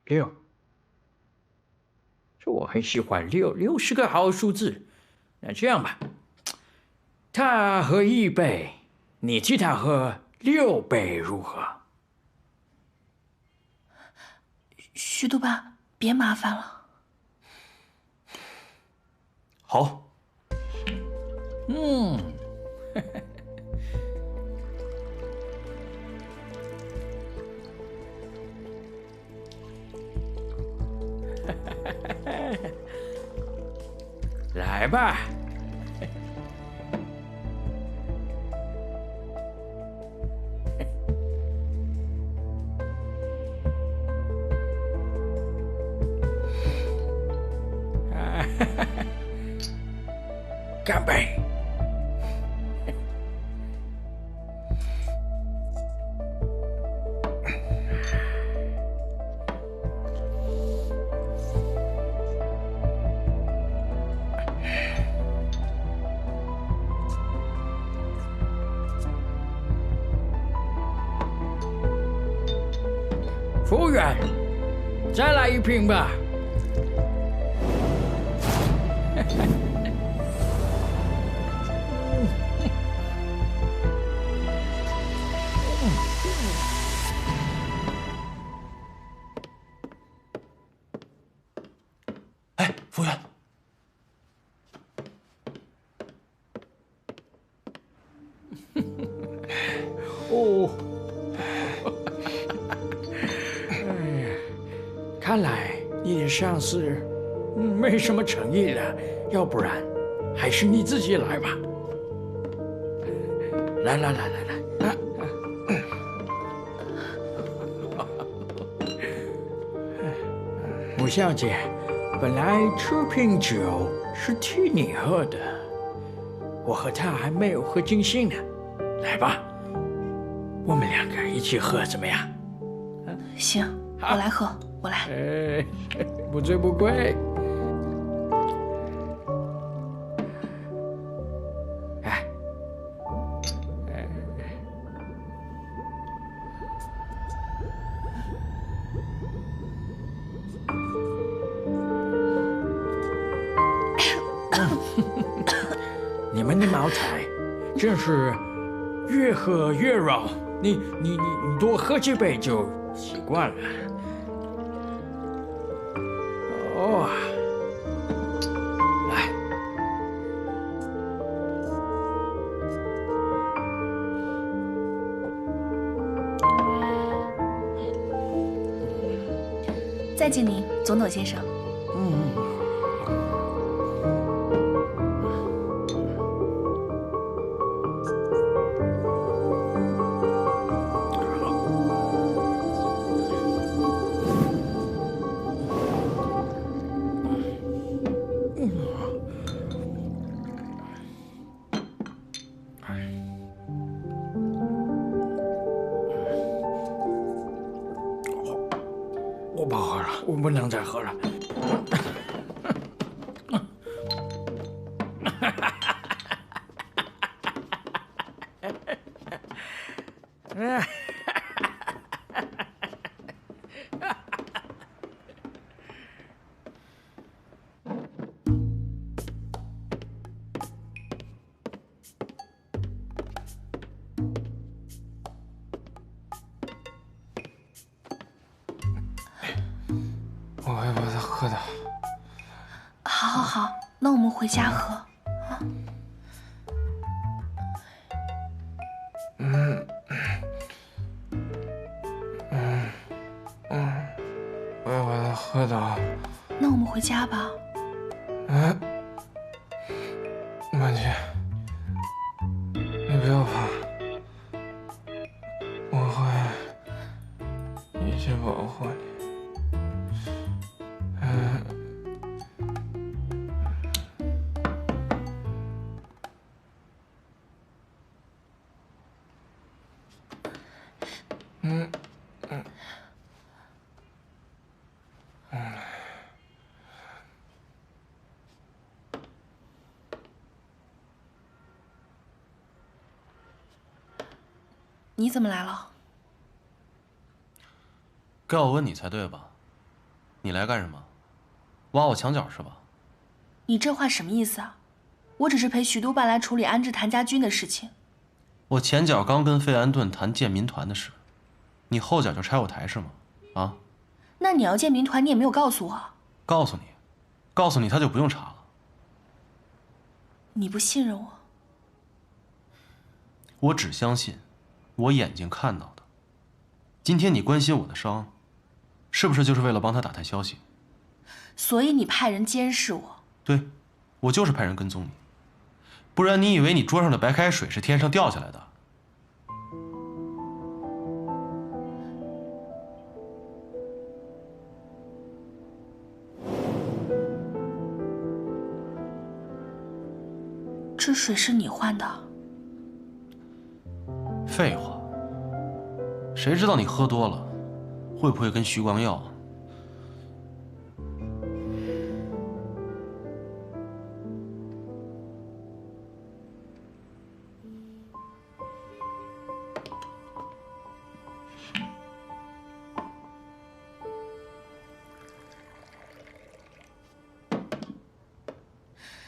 六，这我很喜欢六，六是个好数字。那这样吧，他喝1杯，你替他喝6杯，如何？徐督办，别麻烦了。好。嗯，来吧。干杯！服务员，再来一瓶吧。哎，服务员，哦，哎呀，看来你的上司没什么诚意了，要不然还是你自己来吧。来来来来来，母小姐，本来这瓶酒是替你喝的，我和他还没有喝尽兴呢。来吧，我们两个一起喝怎么样？行，我来喝，我来。哎，不醉不归。哎，你们的茅台真是越喝越绕，你多喝几杯就习惯了。哦，来，再见您，总统先生。我不喝了，我不能再喝了。我会把它喝的。好，好，好，那我们回家喝。我要把它喝的。那我们回家吧。嗯，曼姐，你不要怕，我会一直保护你。你怎么来了？该我问你才对吧？你来干什么？挖我墙角是吧？你这话什么意思啊？我只是陪许督办来处理安置谭家军的事情。我前脚刚跟费安顿谈建民团的事，你后脚就拆我台是吗？啊？那你要建民团，你也没有告诉我。告诉你，他就不用查了。你不信任我？我只相信我眼睛看到的。今天你关心我的伤，是不是就是为了帮他打探消息？所以你派人监视我？对，我就是派人跟踪你。不然你以为你桌上的白开水是天上掉下来的？这水是你换的？废话，谁知道你喝多了，会不会跟徐光耀？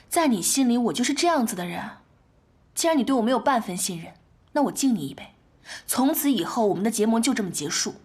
在你心里，我就是这样子的人。既然你对我没有半分信任，那我敬你一杯，从此以后我们的结盟就这么结束。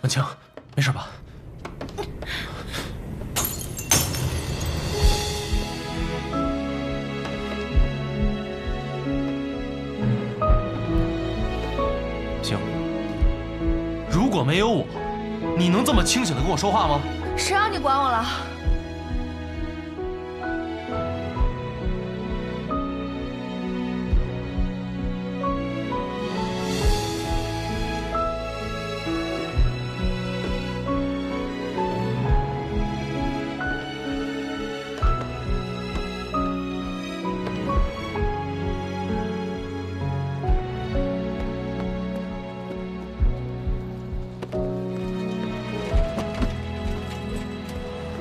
文清，没事吧？行。如果没有我，你能这么清醒的跟我说话吗？谁让你管我了？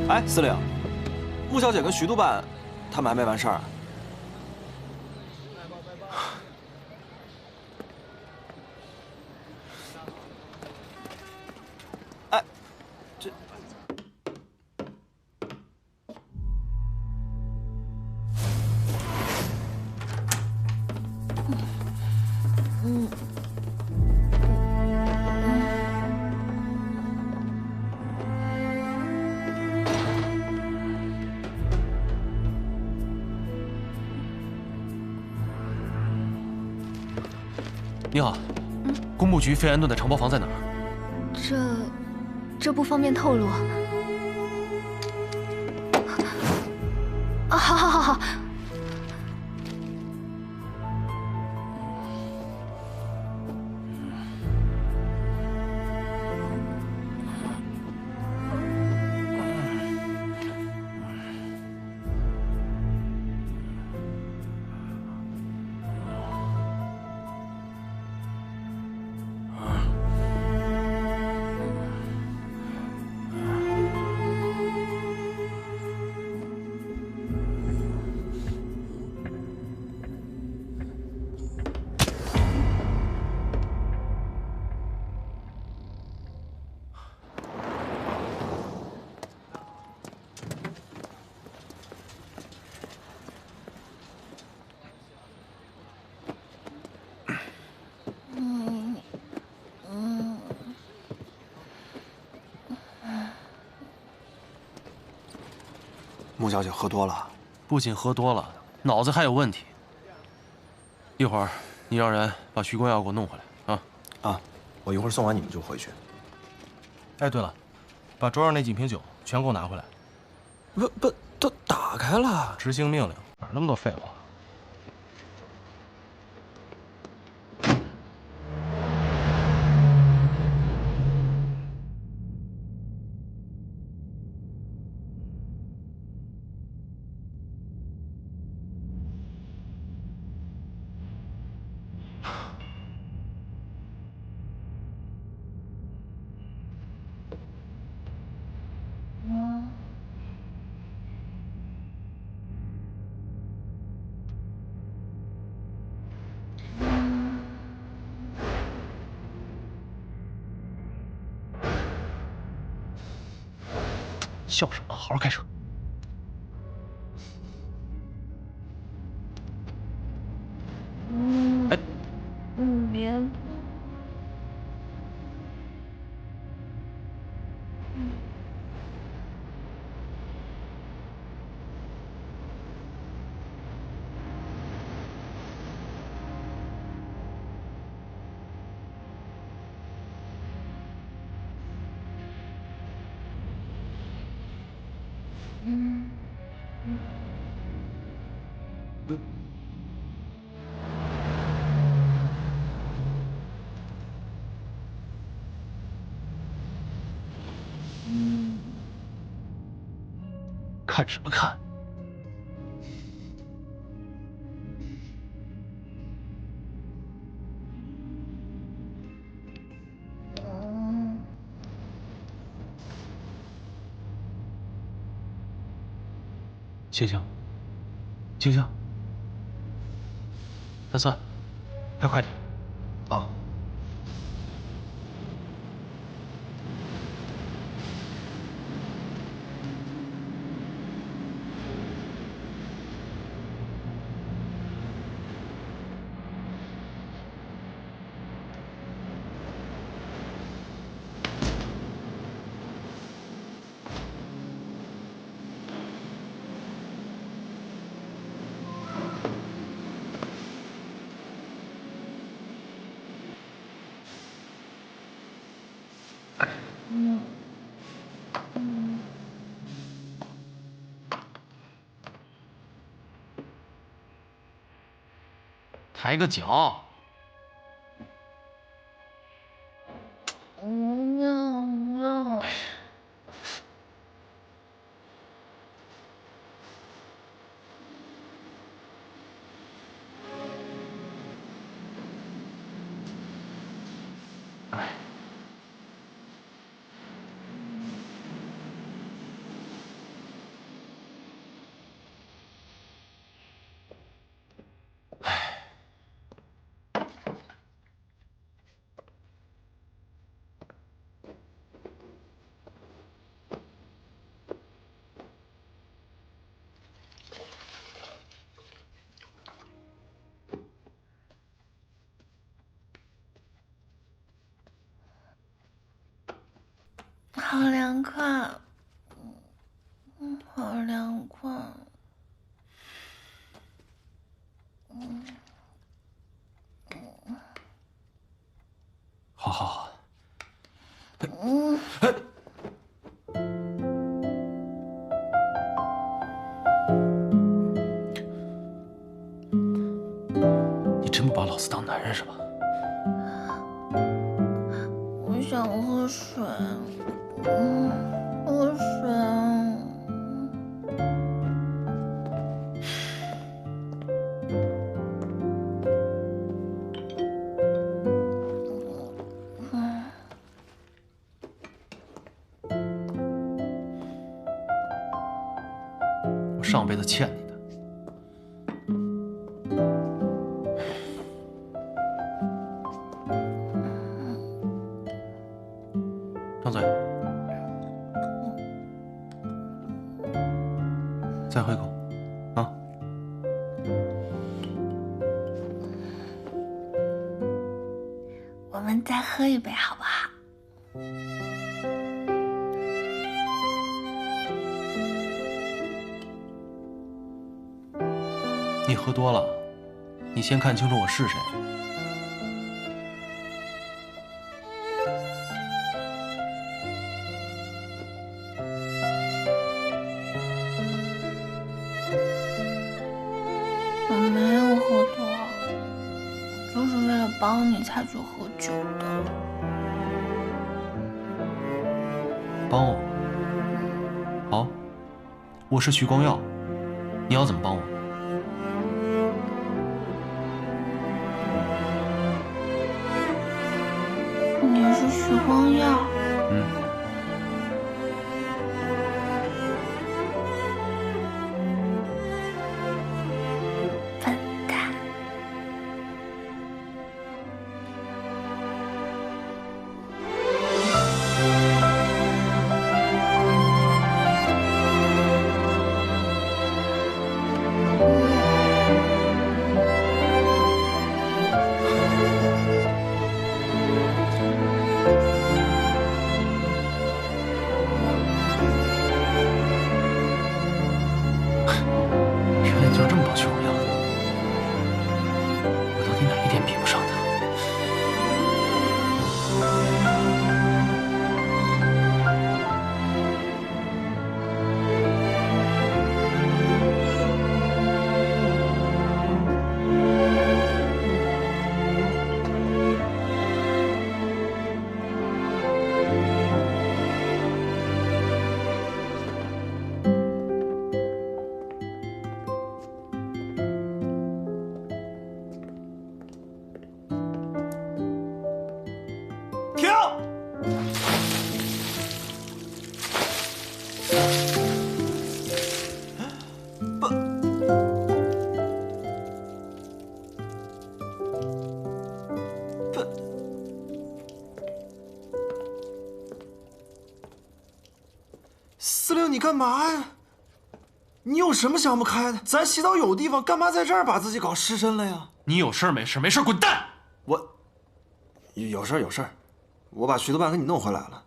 哎，司令，穆小姐跟徐督办，他们还没完事儿啊？哎，这……你好，工部局费安顿的承包房在哪儿？这不方便透露。啊，好。穆小姐喝多了，不仅喝多了，脑子还有问题。一会儿你让人把徐光耀给我弄回来啊！啊，我一会儿送完你们就回去。哎，对了，把桌上那几瓶酒全给我拿回来。不，都打开了。执行命令，哪那么多废话？笑什么？好好开车。哎，别。看什么看？星星，星星，大蒜，快快点！啊。抬个脚。好凉快，好凉快。好好好。你真不把老子当男人是吧？我想喝水，喝水。我上辈子欠你的。张嘴，再喝一口，啊！我们再喝一杯好不好？你喝多了，你先看清楚我是谁。我没有喝多，我就是为了帮你才去喝酒的。帮我？好，我是徐光耀，你要怎么帮我？你是徐光耀？嗯。笨蛋。司令，你干嘛呀？你有什么想不开的？咱洗澡有地方，干嘛在这儿把自己搞失身了呀？你有事没事？没事滚蛋！我有事有事，我把许多半给你弄回来了，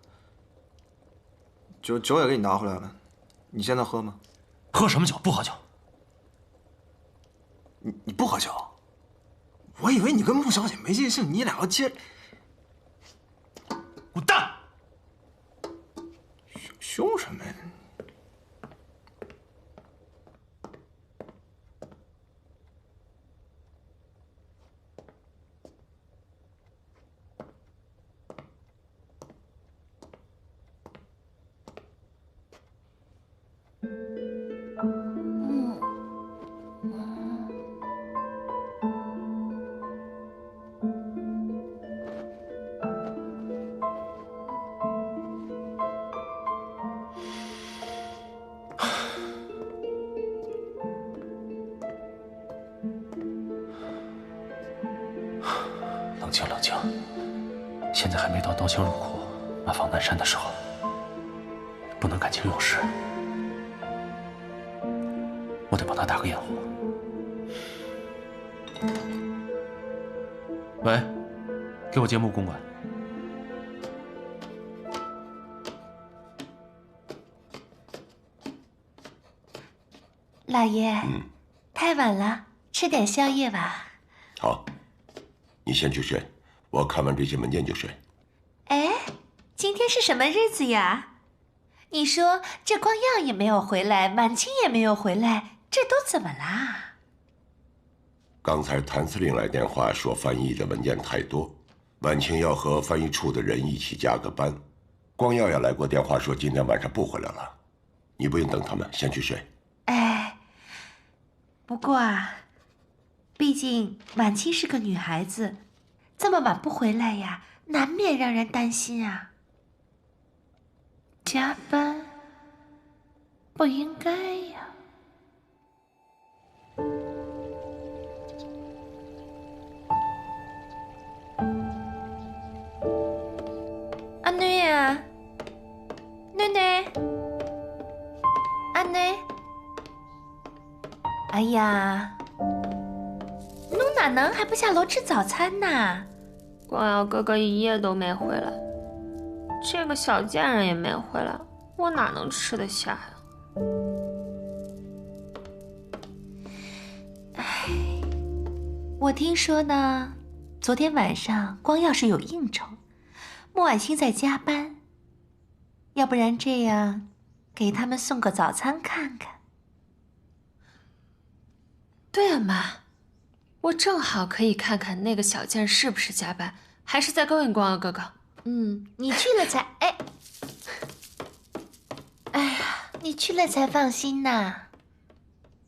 酒也给你拿回来了，你现在喝吗？喝什么酒？不喝酒。你不喝酒？我以为你跟穆小姐没尽兴，你俩要接。滚蛋！凶什么呀？冷静冷静，现在还没到刀枪入库、马放南山的时候，不能感情用事。我得帮他打个掩护。喂，给我接木公馆。老爷，太晚了，吃点宵夜吧。好，你先去睡，我看完这些文件就睡。哎，今天是什么日子呀？你说这光耀也没有回来，晚清也没有回来，这都怎么啦？刚才谭司令来电话说翻译的文件太多，晚清要和翻译处的人一起加个班。光耀也来过电话说今天晚上不回来了，你不用等他们，先去睡。哎，不过啊，毕竟晚清是个女孩子，这么晚不回来呀，难免让人担心啊。加班不应该呀。阿女啊，囡囡，阿女，哎呀，侬哪能还不下楼吃早餐呢？光耀哥哥一夜都没回来，这个小贱人也没回来，我哪能吃得下呀？唉，我听说呢，昨天晚上光耀是有应酬，莫婉清在加班。要不然这样，给他们送个早餐看看。对啊，妈，我正好可以看看那个小贱是不是加班，还是在勾引光耀哥哥。你去了才哎呀，你去了才放心呐。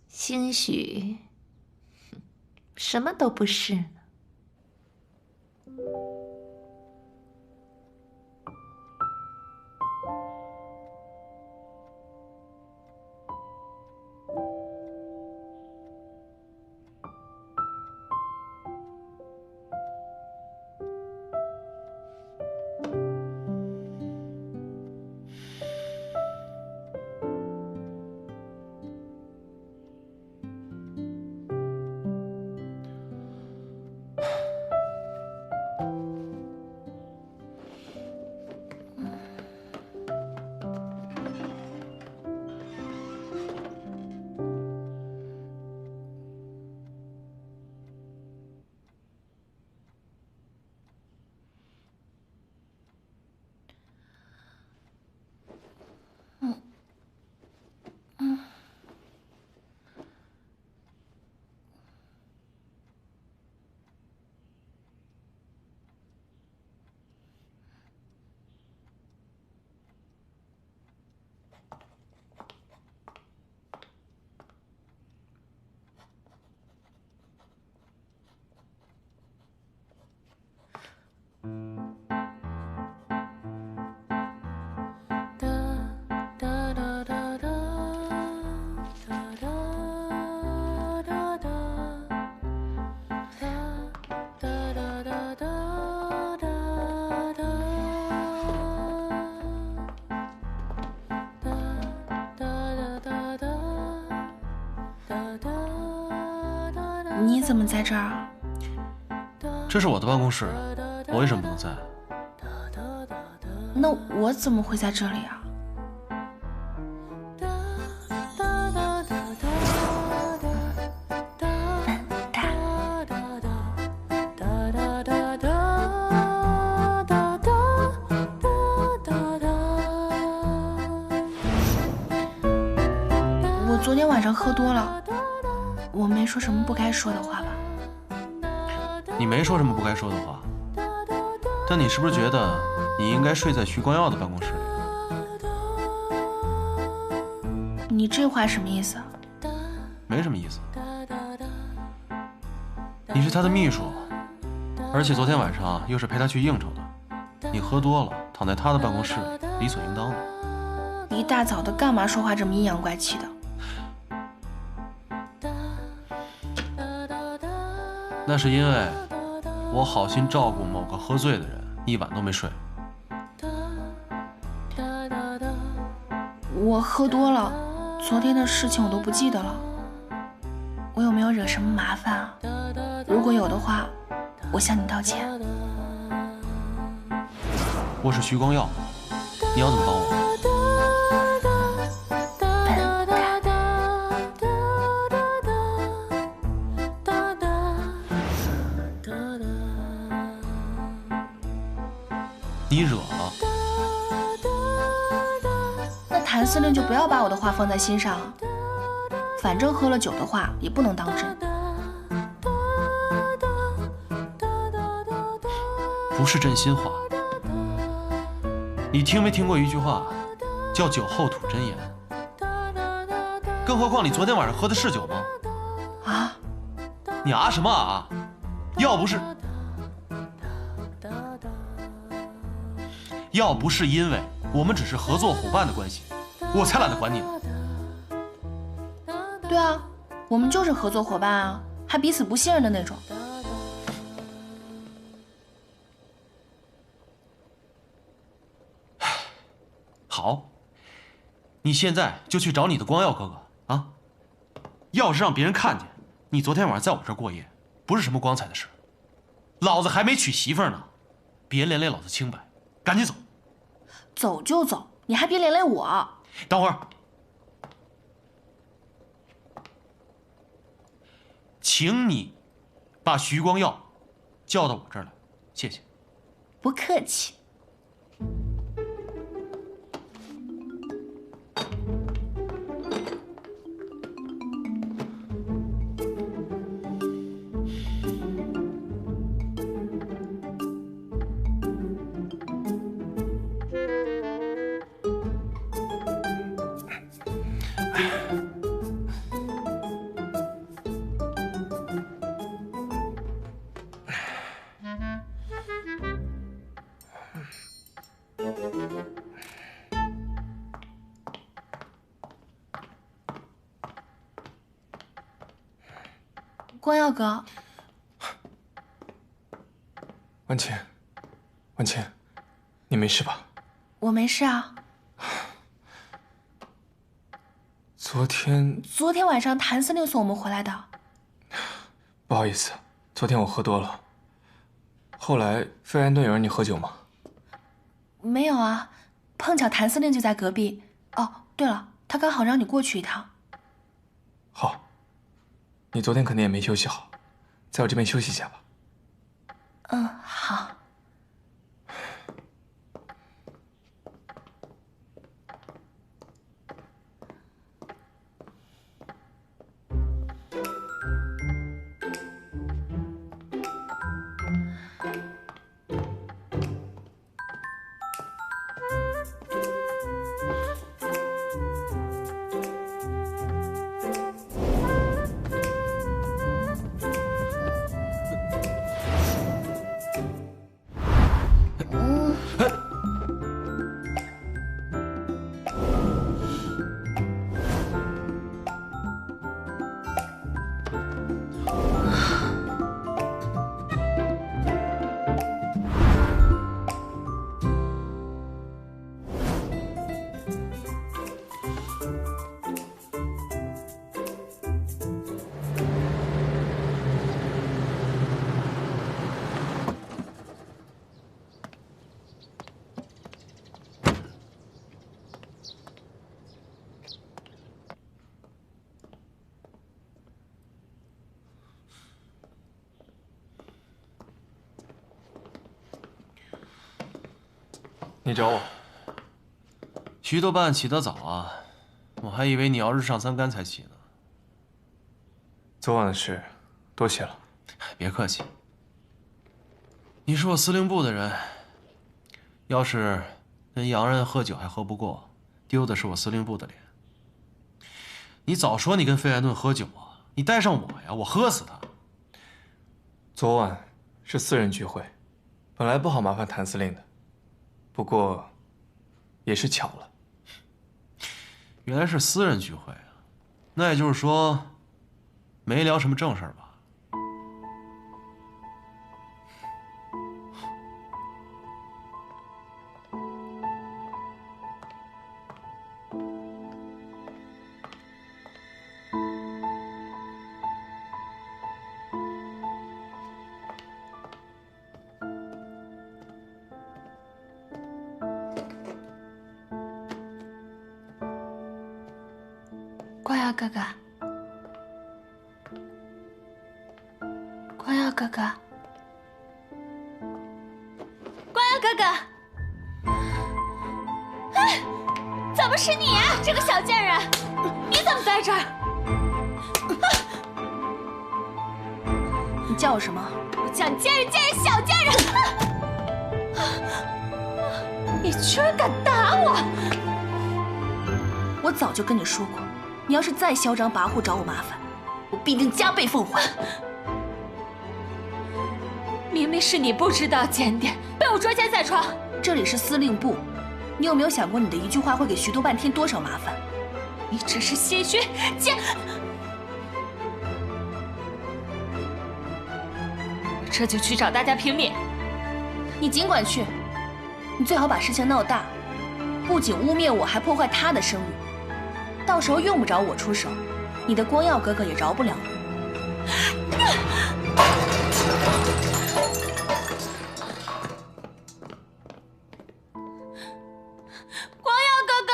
兴许什么都不是呢。怎么在这儿啊？这是我的办公室，我为什么不能在？那我怎么会在这里啊？我昨天晚上喝多了，我没说什么不该说的话吧？你没说什么不该说的话，但你是不是觉得你应该睡在徐光耀的办公室里？你这话什么意思？没什么意思。你是他的秘书，而且昨天晚上又是陪他去应酬的，你喝多了躺在他的办公室里，理所应当的。一大早的干嘛说话这么阴阳怪气的？那是因为我好心照顾某个喝醉的人，一晚都没睡。我喝多了，昨天的事情我都不记得了。我有没有惹什么麻烦啊？如果有的话，我向你道歉。我是徐光耀，你要怎么帮我？你惹了？那谭司令就不要把我的话放在心上了。反正喝了酒的话也不能当真。不是真心话。你听没听过一句话，叫酒后吐真言？更何况你昨天晚上喝的是酒吗？啊？你啊什么啊？要不是因为我们只是合作伙伴的关系，我才懒得管你呢。对啊，我们就是合作伙伴啊，还彼此不信任的那种。好，你现在就去找你的光耀哥哥啊！要是让别人看见你昨天晚上在我这儿过夜，不是什么光彩的事。老子还没娶媳妇呢，别连累老子清白，赶紧走。走就走，你还别连累我。等会儿，请你把徐光耀叫到我这儿来，谢谢。不客气。光耀哥，婉晴，婉晴，你没事吧？我没事啊。昨天晚上谭司令送我们回来的。不好意思，昨天我喝多了。后来费安顿有让你喝酒吗？没有啊，碰巧谭司令就在隔壁。哦，对了，他刚好让你过去一趟。好，你昨天肯定也没休息好，在我这边休息一下吧。嗯，好。你找我？徐督办起得早啊，我还以为你要日上三竿才起呢。昨晚的事，多谢了。别客气。你是我司令部的人，要是跟洋人喝酒还喝不过，丢的是我司令部的脸。你早说你跟费安顿喝酒啊！你带上我呀，我喝死他。昨晚是私人聚会，本来不好麻烦谭司令的，不过也是巧了。原来是私人聚会啊，那也就是说，没聊什么正事儿吧？光耀哥哥，光耀哥哥，光耀哥哥！哎，怎么是你呀，这个小贱人！你怎么在这儿？你叫我什么？我叫你贱人，贱人，小贱人！你居然敢打我！我早就跟你说过。你要是再嚣张跋扈找我麻烦，我必定加倍奉还。明明是你不知道检点，被我捉奸在床。这里是司令部，你有没有想过你的一句话会给徐督办添多少麻烦？你只是心虚，这就去找大家评理。你尽管去，你最好把事情闹大，不仅污蔑我，还破坏他的声誉。到时候用不着我出手，你的光耀哥哥也饶不了我。光耀哥哥，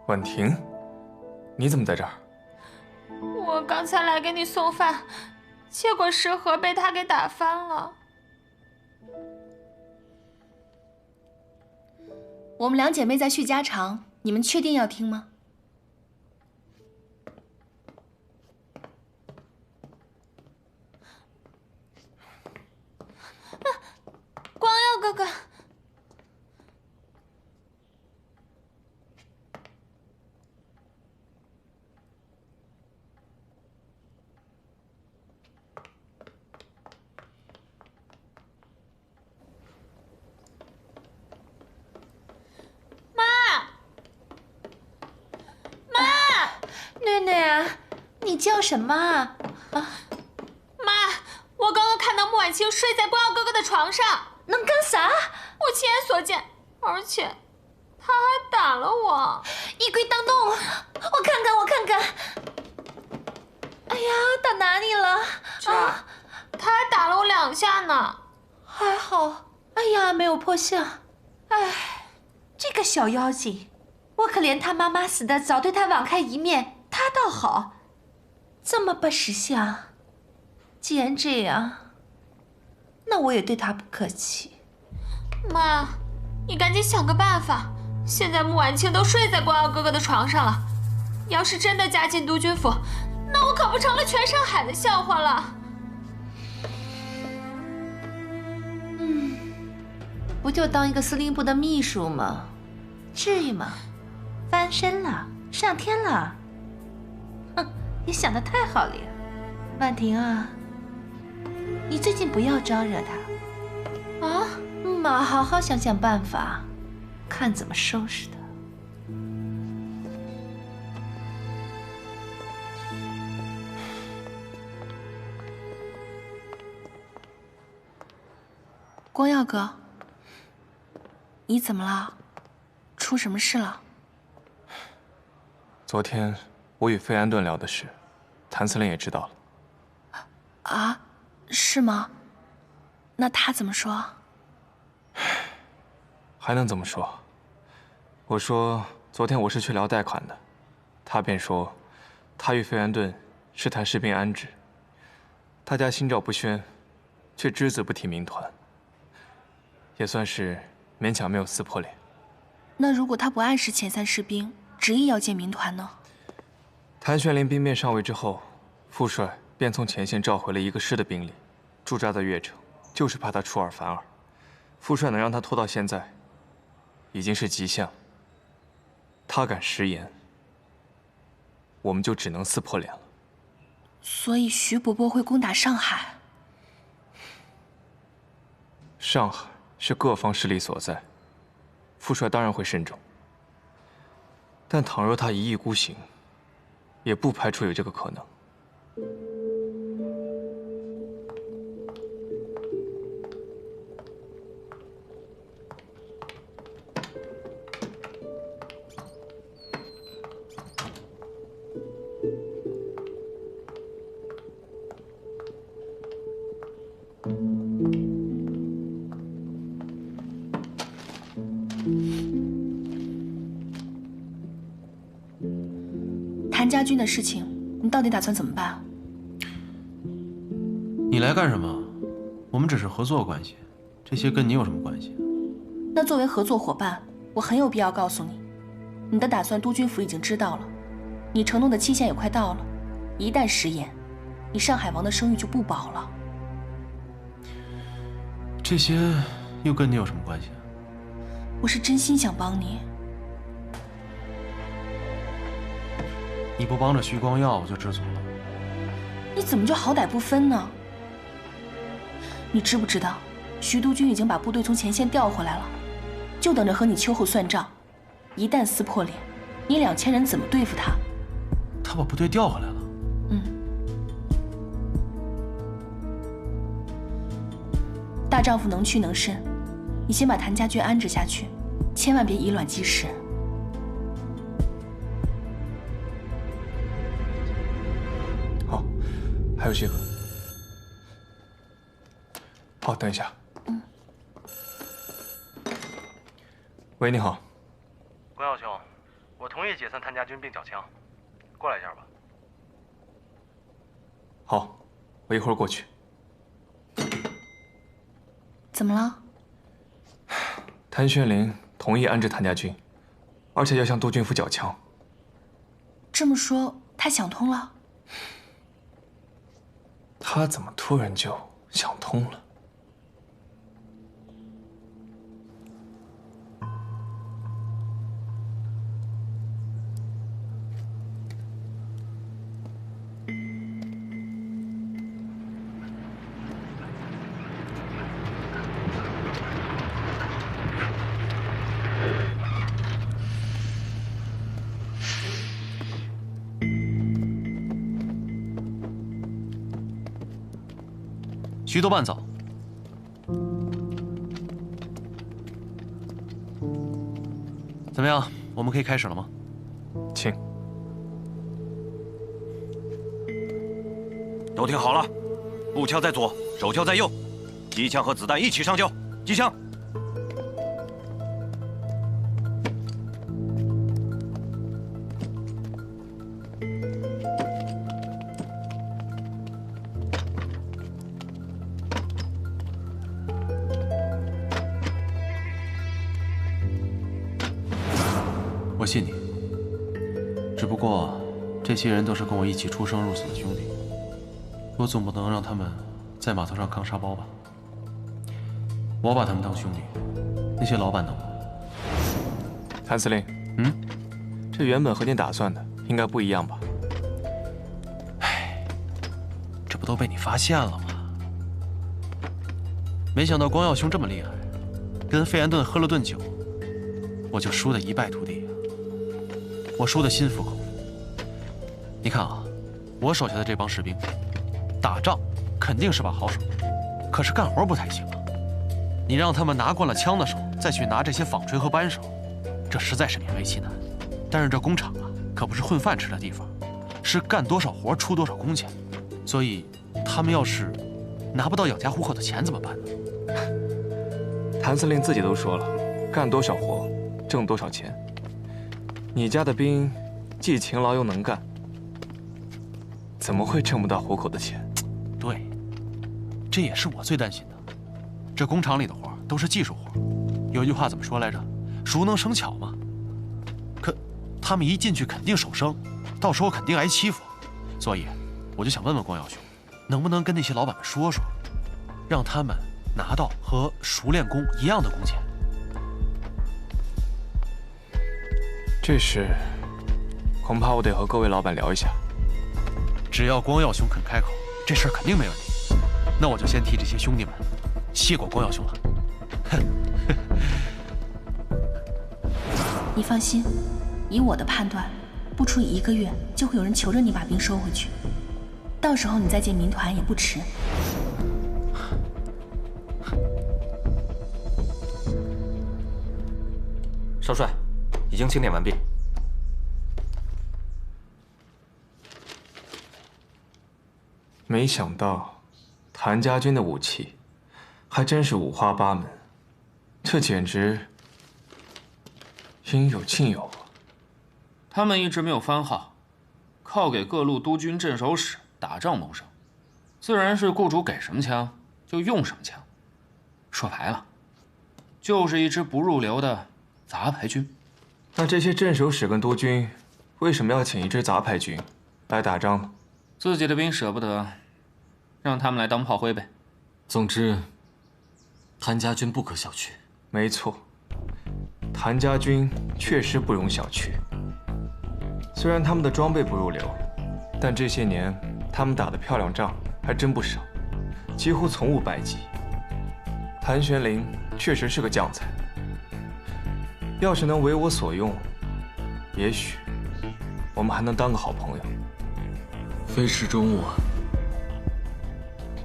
婉婷，你怎么在这儿？我刚才来给你送饭，结果食盒被他给打翻了。我们两姐妹在叙家常，你们确定要听吗？光耀哥哥，囡囡，你叫什么啊？妈，我刚刚看到穆婉清睡在光耀哥哥的床上，能干啥？我亲眼所见，而且他还打了我。衣柜当洞，我看看，我看看。哎呀，打哪里了？啊，他还打了我2下呢。还好，哎呀，没有破相。哎，这个小妖精，我可怜他妈妈死的早，对他网开一面。他倒好，这么不识相。既然这样，那我也对他不客气。妈，你赶紧想个办法。现在穆婉清都睡在光耀哥哥的床上了，要是真的嫁进督军府，那我可不成了全上海的笑话了。不就当一个司令部的秘书吗？至于吗？翻身了，上天了。哼，你想得太好了呀，婉婷啊，你最近不要招惹他啊。嘛，好好想想办法，看怎么收拾他。光耀哥，你怎么了？出什么事了？昨天我与费安顿聊的事，谭司令也知道了。啊，是吗？那他怎么说？还能怎么说？我说昨天我是去聊贷款的，他便说他与费安顿是谈士兵安置，大家心照不宣，却只字不提民团，也算是勉强没有撕破脸。那如果他不按时遣散士兵，执意要见民团呢？谭玄龄兵变上位之后，副帅便从前线召回了1个师的兵力，驻扎在越城，就是怕他出尔反尔。副帅能让他拖到现在，已经是极限了。他敢食言，我们就只能撕破脸了。所以徐伯伯会攻打上海。上海是各方势力所在，副帅当然会慎重。但倘若他一意孤行，也不排除有这个可能。谭家军的事情，你到底打算怎么办？你来干什么？我们只是合作关系，这些跟你有什么关系？那作为合作伙伴，我很有必要告诉你，你的打算督军府已经知道了，你承诺的期限也快到了，一旦食言，你上海王的声誉就不保了。这些又跟你有什么关系？我是真心想帮你。你不帮着徐光耀，我就知足了。你怎么就好歹不分呢？你知不知道，徐督军已经把部队从前线调回来了，就等着和你秋后算账。一旦撕破脸，你2000人怎么对付他？他把部队调回来了。大丈夫能屈能伸，你先把谭家军安置下去，千万别以卵击石。好，还有这个。好，等一下。喂，你好。关耀兄，我同意解散谭家军并缴枪，过来一下吧。好，我一会儿过去。怎么了？谭玄龄同意安置谭家军，而且要向督军府缴枪。这么说，他想通了？他怎么突然就想通了？徐督办早。怎么样？我们可以开始了吗？请。都听好了，步枪在左，手枪在右，机枪和子弹一起上交。机枪。我信你，只不过这些人都是跟我一起出生入死的兄弟，我总不能让他们在码头上扛沙包吧？我把他们当兄弟，那些老板能吗？谭司令，这原本和你打算的应该不一样吧？唉，这不都被你发现了吗？没想到光耀兄这么厉害，跟费安顿喝了顿酒，我就输得一败涂地。我输得心服口服。你看啊，我手下的这帮士兵，打仗肯定是把好手，可是干活不太行啊。你让他们拿惯了枪的手，再去拿这些纺锤和扳手，这实在是勉为其难。但是这工厂啊，可不是混饭吃的地方，是干多少活出多少工钱。所以他们要是拿不到养家糊口的钱怎么办呢？谭司令自己都说了，干多少活，挣多少钱。你家的兵既勤劳又能干，怎么会挣不到糊口的钱？对，这也是我最担心的。这工厂里的活都是技术活，有句话怎么说来着？熟能生巧嘛。可他们一进去肯定手生，到时候肯定挨欺负。所以我就想问问光耀兄，能不能跟那些老板们说说，让他们拿到和熟练工一样的工钱？这事恐怕我得和各位老板聊一下。只要光耀兄肯开口，这事儿肯定没问题。那我就先替这些兄弟们谢过光耀兄了。你放心，以我的判断，不出1个月就会有人求着你把兵收回去，到时候你再进民团也不迟。少帅，已经清点完毕。没想到，谭家军的武器还真是五花八门，这简直应有尽有啊！他们一直没有番号，靠给各路督军镇守使打仗谋生，自然是雇主给什么枪就用什么枪。说白了，就是一支不入流的杂牌军。那这些镇守使跟督军为什么要请一支杂牌军来打仗呢？自己的兵舍不得，让他们来当炮灰呗。总之，谭家军不可小觑。没错，谭家军确实不容小觑。虽然他们的装备不入流，但这些年他们打的漂亮仗还真不少，几乎从无败绩。谭玄龄确实是个将才，要是能为我所用，也许我们还能当个好朋友。非池中物啊，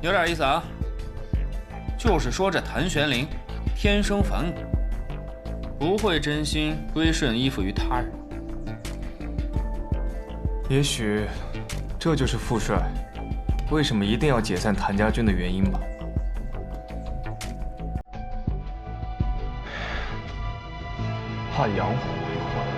有点意思啊。就是说这谭玄龄天生反骨，不会真心归顺依附于他人。也许这就是傅帅为什么一定要解散谭家军的原因吧。怕养虎为患。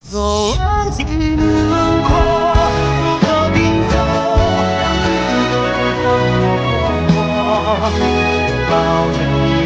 走了几轮廓，如何拼凑两个人的火花，抱着你。